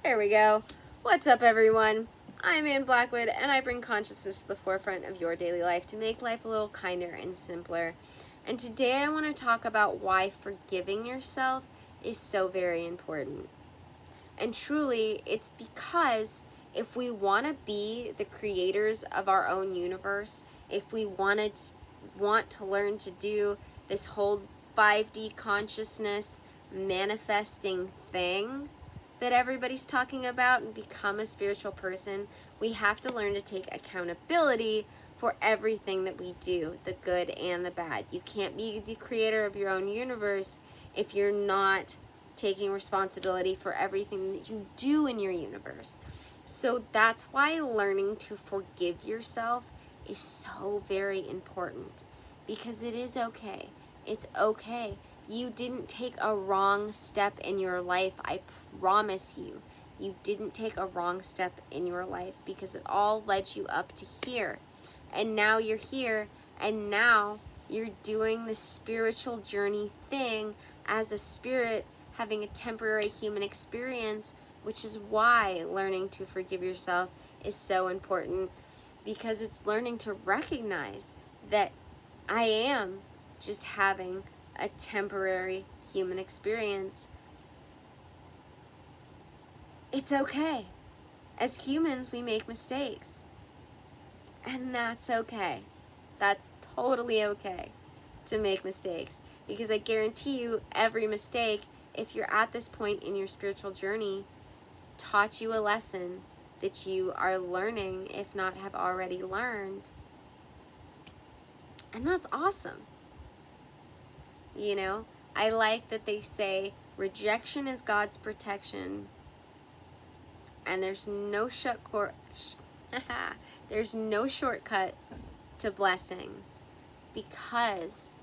There we go. What's up, everyone? I'm Ann Blackwood, and I bring consciousness to the forefront of your daily life to make life a little kinder and simpler. And today I want to talk about why forgiving yourself is so very important. And truly, it's because if we want to be the creators of our own universe, if we want to learn to do this whole 5D consciousness manifesting thing that everybody's talking about and become a spiritual person, we have to learn to take accountability for everything that we do, the good and the bad. You can't be the creator of your own universe if you're not taking responsibility for everything that you do in your universe. So that's why learning to forgive yourself is so very important, because it is okay. It's okay. You didn't take a wrong step in your life. I promise you, you didn't take a wrong step in your life, because it all led you up to here. And now you're here, and now you're doing this spiritual journey thing as a spirit, having a temporary human experience, which is why learning to forgive yourself is so important, because it's learning to recognize that I am just having a temporary human experience. It's okay. As humans, we make mistakes. And that's okay. That's totally okay to make mistakes. Because I guarantee you, every mistake, if you're at this point in your spiritual journey, taught you a lesson that you are learning, if not have already learned. And that's awesome. You know, I like that they say rejection is God's protection, and there's no there's no shortcut to blessings, because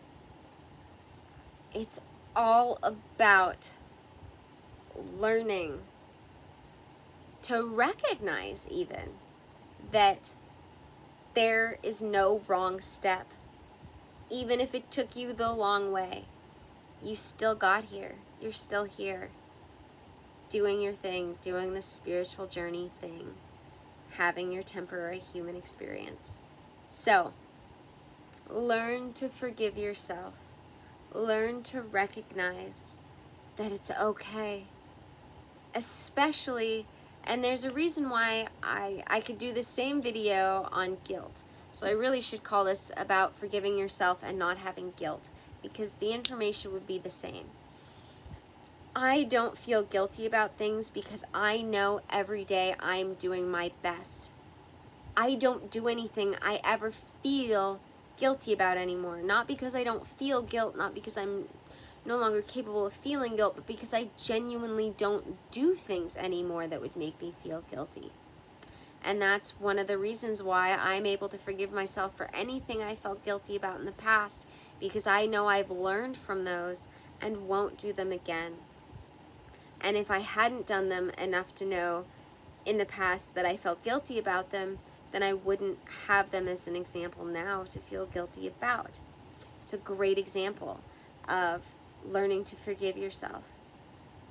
it's all about learning to recognize even that there is no wrong step. Even if it took you the long way, you still got here. You're still here, doing your thing, doing the spiritual journey thing, having your temporary human experience. So, learn to forgive yourself. Learn to recognize that it's okay. Especially, and there's a reason why I could do the same video on guilt. So I really should call this about forgiving yourself and not having guilt, because the information would be the same. I don't feel guilty about things because I know every day I'm doing my best. I don't do anything I ever feel guilty about anymore. Not because I don't feel guilt, not because I'm no longer capable of feeling guilt, but because I genuinely don't do things anymore that would make me feel guilty. And that's one of the reasons why I'm able to forgive myself for anything I felt guilty about in the past, because I know I've learned from those and won't do them again. And if I hadn't done them enough to know in the past that I felt guilty about them, then I wouldn't have them as an example now to feel guilty about. It's a great example of learning to forgive yourself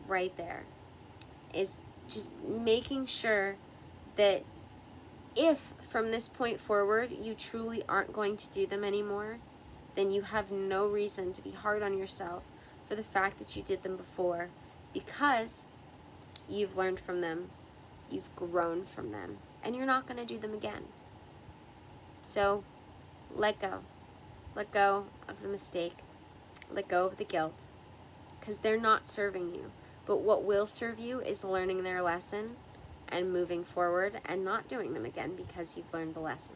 right there, is just making sure that if from this point forward you truly aren't going to do them anymore, then you have no reason to be hard on yourself for the fact that you did them before, because you've learned from them, you've grown from them, and you're not going to do them again. So let go. Let go of the mistake. Let go of the guilt, because they're not serving you. But what will serve you is learning their lesson and moving forward and not doing them again because you've learned the lesson.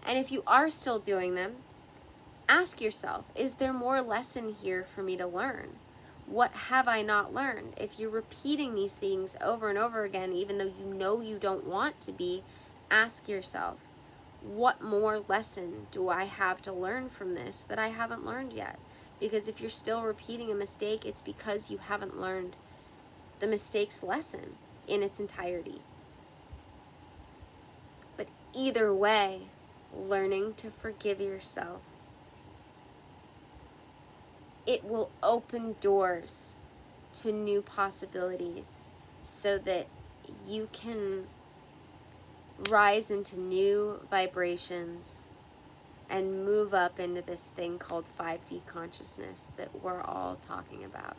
And if you are still doing them, ask yourself, is there more lesson here for me to learn? What have I not learned? If you're repeating these things over and over again, even though you know you don't want to be, ask yourself, what more lesson do I have to learn from this that I haven't learned yet? Because if you're still repeating a mistake, it's because you haven't learned the mistake's lesson in its entirety. But either way, learning to forgive yourself, it will open doors to new possibilities, so that you can rise into new vibrations and move up into this thing called 5D consciousness that we're all talking about.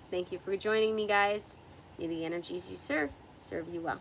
Thank you for joining me, guys. May the energies you serve you well.